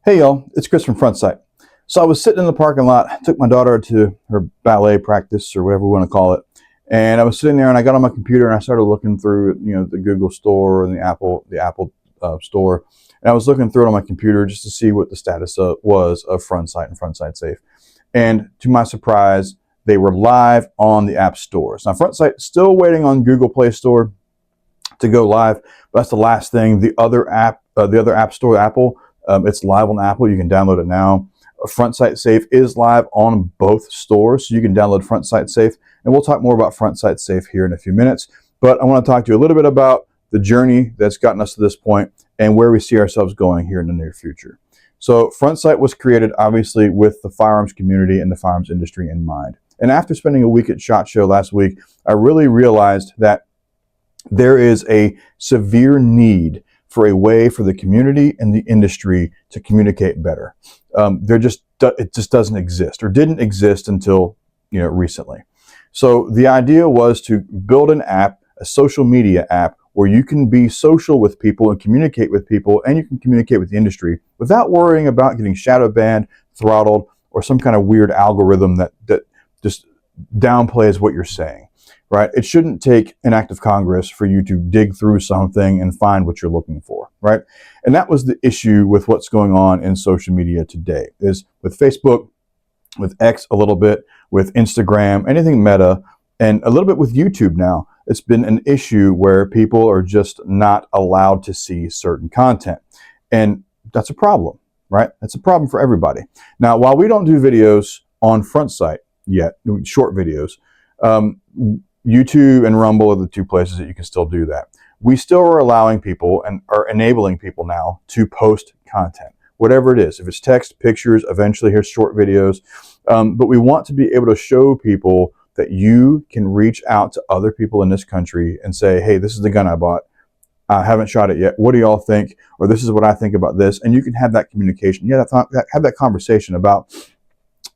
Hey y'all, it's Chris from Frontsite. So I was sitting in the parking lot, took my daughter to her ballet practice or whatever we want to call it, and I was sitting there and I got on my computer and I started looking through, the Google Store and the Apple Store, and I was looking through it on my computer just to see what the status was of Frontsite and Frontsite Safe. And to my surprise, they were live on the app stores. Now Frontsite still waiting on Google Play Store to go live, but that's the last thing. The other app store, Apple. It's live on Apple. You can download it now. Frontsite Safe is live on both stores, so you can download Frontsite Safe. And we'll talk more about Frontsite Safe here in a few minutes. But I want to talk to you a little bit about the journey that's gotten us to this point and where we see ourselves going here in the near future. So Frontsite was created, obviously, with the firearms community and the firearms industry in mind. And after spending a week at SHOT Show last week, I really realized that there is a severe need for a way for the community and the industry to communicate better. It just doesn't exist, or didn't exist until recently. So the idea was to build an app, a social media app, where you can be social with people and communicate with people, and you can communicate with the industry without worrying about getting shadow banned, throttled, or some kind of weird algorithm that just downplays what you're saying. Right? It shouldn't take an act of Congress for you to dig through something and find what you're looking for, right? And that was the issue with what's going on in social media today, is with Facebook, with X a little bit, with Instagram, anything Meta, and a little bit with YouTube now. It's been an issue where people are just not allowed to see certain content. And that's a problem, right? That's a problem for everybody. Now, while we don't do videos on Frontsite yet, short videos, YouTube and Rumble are the two places that you can still do that. We still are allowing people and are enabling people now to post content, whatever it is. If it's text, pictures, eventually here's short videos. But we want to be able to show people that you can reach out to other people in this country and say, hey, this is the gun I bought. I haven't shot it yet. What do y'all think? Or this is what I think about this. And you can have that communication. You have that conversation about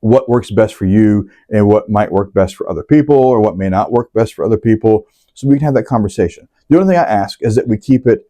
what works best for you and what might work best for other people, or what may not work best for other people, so we can have that conversation. The only thing I ask is that we keep it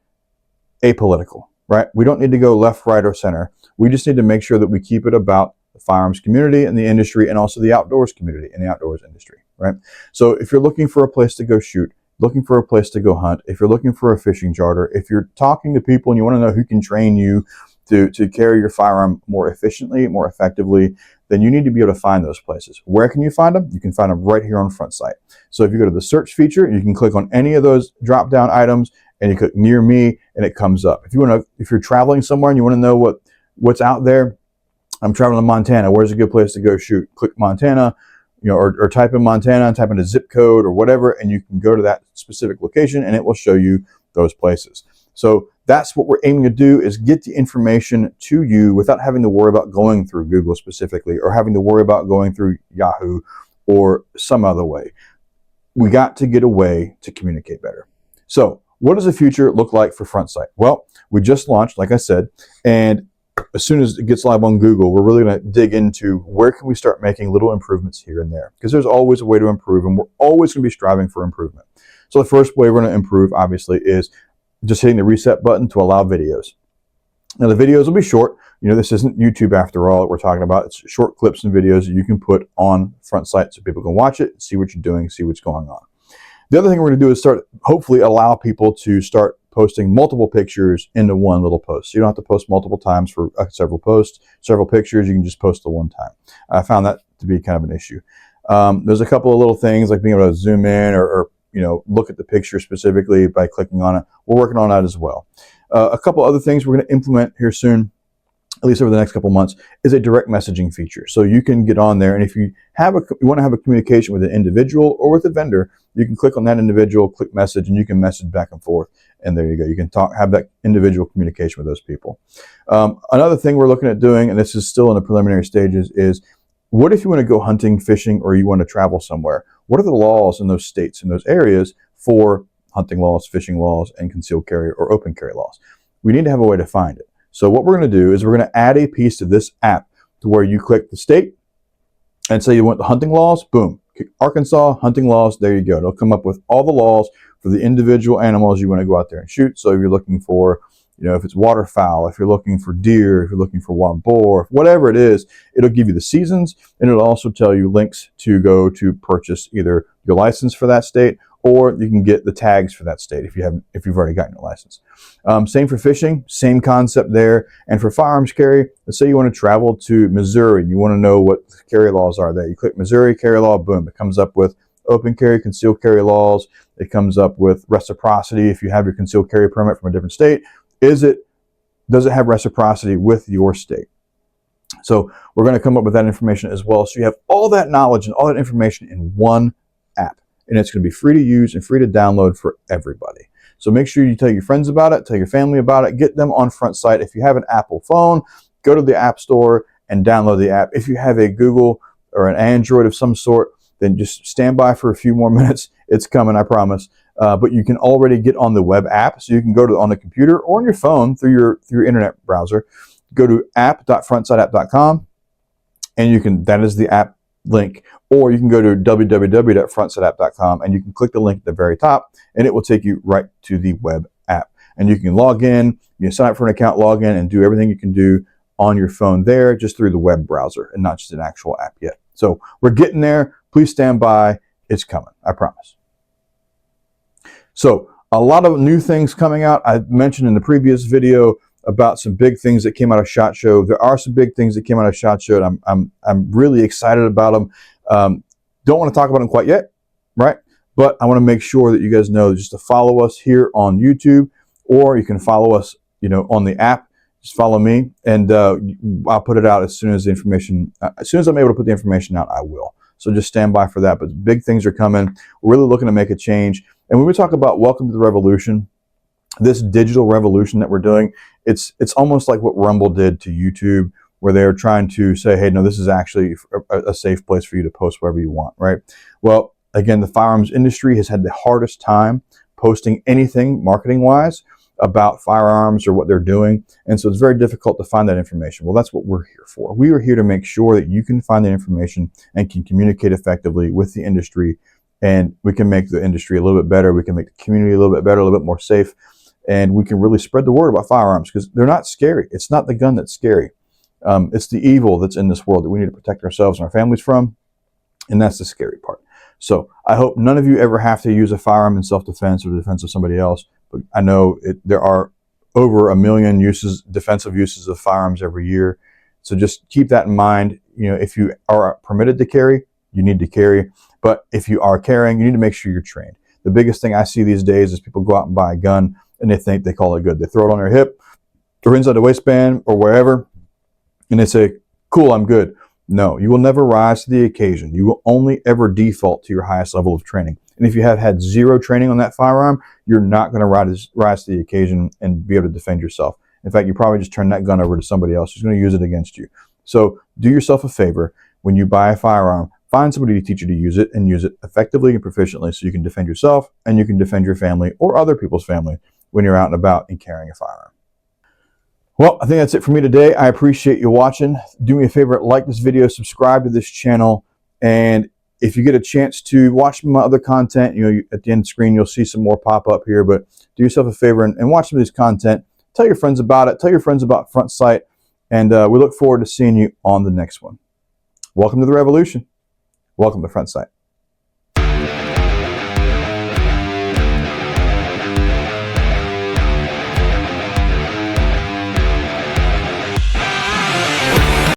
apolitical, right? We don't need to go left, right, or center. We just need to make sure that we keep it about the firearms community and the industry, and also the outdoors community and the outdoors industry, right? So if you're looking for a place to go shoot, looking for a place to go hunt, if you're looking for a fishing charter, if you're talking to people and you want to know who can train you to carry your firearm more efficiently, more effectively, then you need to be able to find those places. Where can you find them? You can find them right here on Frontsite. So if you go to the search feature, you can click on any of those drop-down items and you click near me and it comes up. If you're traveling somewhere and you want to know what's out there, I'm traveling to Montana. Where's a good place to go shoot? Click Montana, or type in Montana, type in a zip code or whatever, and you can go to that specific location and it will show you those places. So that's what we're aiming to do, is get the information to you without having to worry about going through Google specifically, or having to worry about going through Yahoo or some other way. We got to get a way to communicate better. So what does the future look like for Frontsite? Well, we just launched, like I said, and as soon as it gets live on Google, we're really going to dig into where can we start making little improvements here and there, because there's always a way to improve, and we're always going to be striving for improvement. So the first way we're going to improve, obviously, is just hitting the reset button to allow videos. Now the videos will be short. This isn't YouTube after all that we're talking about. It's short clips and videos that you can put on Frontsite so people can watch it, see what you're doing, see what's going on. The other thing we're going to do is hopefully allow people to start posting multiple pictures into one little post. So you don't have to post multiple times for several posts, several pictures. You can just post the one time. I found that to be kind of an issue. There's a couple of little things like being able to zoom in or look at the picture specifically by clicking on it. We're working on that as well. A couple other things we're going to implement here soon, at least over the next couple months, is a direct messaging feature. So you can get on there, and if you want to have a communication with an individual or with a vendor, you can click on that individual, click message, and you can message back and forth. And there you go. You can have that individual communication with those people. Another thing we're looking at doing, and this is still in the preliminary stages, is what if you want to go hunting, fishing, or you want to travel somewhere? What are the laws in those states, in those areas, for hunting laws, fishing laws, and concealed carry or open carry laws? We need to have a way to find it. So what we're going to do is we're going to add a piece to this app to where you click the state and say you want the hunting laws, boom, Arkansas hunting laws, there you go. It'll come up with all the laws for the individual animals you want to go out there and shoot. So if you're looking for You know, if it's waterfowl, if you're looking for deer, if you're looking for wild boar, whatever it is, it'll give you the seasons, and it'll also tell you links to go to purchase either your license for that state, or you can get the tags for that state if you've already gotten your license. Same for fishing, same concept there. And for firearms carry, let's say you want to travel to Missouri and you want to know what carry laws are there. You click Missouri carry law, boom, it comes up with open carry, concealed carry laws. It comes up with reciprocity if you have your concealed carry permit from a different state. Does it have reciprocity with your state? So we're going to come up with that information as well. So you have all that knowledge and all that information in one app. And it's going to be free to use and free to download for everybody. So make sure you tell your friends about it, tell your family about it, get them on Frontsite. If you have an Apple phone, go to the App Store and download the app. If you have a Google or an Android of some sort, then just stand by for a few more minutes. It's coming, I promise. But you can already get on the web app, so you can go to on the computer or on your phone through your internet browser. Go to app.frontsiteapp.com, and that is the app link. Or you can go to www.frontsiteapp.com, and you can click the link at the very top, and it will take you right to the web app. And you can log in, you can sign up for an account, log in, and do everything you can do on your phone there just through the web browser and not just an actual app yet. So we're getting there. Please stand by. It's coming, I promise. So a lot of new things coming out. I mentioned in the previous video about some big things that came out of SHOT Show. There are some big things that came out of SHOT Show, and I'm really excited about them. Don't want to talk about them quite yet, right? But I want to make sure that you guys know just to follow us here on YouTube, or you can follow us, on the app. Just follow me, and I'll put it out as soon as the information, as soon as I'm able to put the information out, I will. So just stand by for that. But big things are coming. We're really looking to make a change. And when we talk about welcome to the revolution, this digital revolution that we're doing, it's almost like what Rumble did to YouTube, where they're trying to say, hey, no, this is actually a safe place for you to post wherever you want, right? Well, again, the firearms industry has had the hardest time posting anything marketing-wise about firearms or what they're doing. And so it's very difficult to find that information. Well, that's what we're here for. We are here to make sure that you can find the information and can communicate effectively with the industry, and we can make the industry a little bit better. We can make the community a little bit better, a little bit more safe, and we can really spread the word about firearms, because they're not scary. It's not the gun that's scary. It's the evil that's in this world that we need to protect ourselves and our families from, and that's the scary part. So I hope none of you ever have to use a firearm in self-defense or the defense of somebody else. But I know there are over 1 million defensive uses of firearms every year. So just keep that in mind. If you are permitted to carry, you need to carry. But if you are carrying, you need to make sure you're trained. The biggest thing I see these days is people go out and buy a gun and they call it good. They throw it on their hip or inside the waistband or wherever, and they say, cool, I'm good. No, you will never rise to the occasion. You will only ever default to your highest level of training. And if you have had zero training on that firearm, you're not going to rise to the occasion and be able to defend yourself. In fact, you probably just turn that gun over to somebody else who's going to use it against you. So do yourself a favor. When you buy a firearm, find somebody to teach you to use it, and use it effectively and proficiently so you can defend yourself and you can defend your family or other people's family when you're out and about and carrying a firearm. Well, I think that's it for me today. I appreciate you watching. Do me a favor, like this video, subscribe to this channel, and if you get a chance to watch my other content, at the end of the screen, you'll see some more pop up here, but do yourself a favor and watch some of this content. Tell your friends about it. Tell your friends about Frontsite, and we look forward to seeing you on the next one. Welcome to the revolution. Welcome to Frontsite.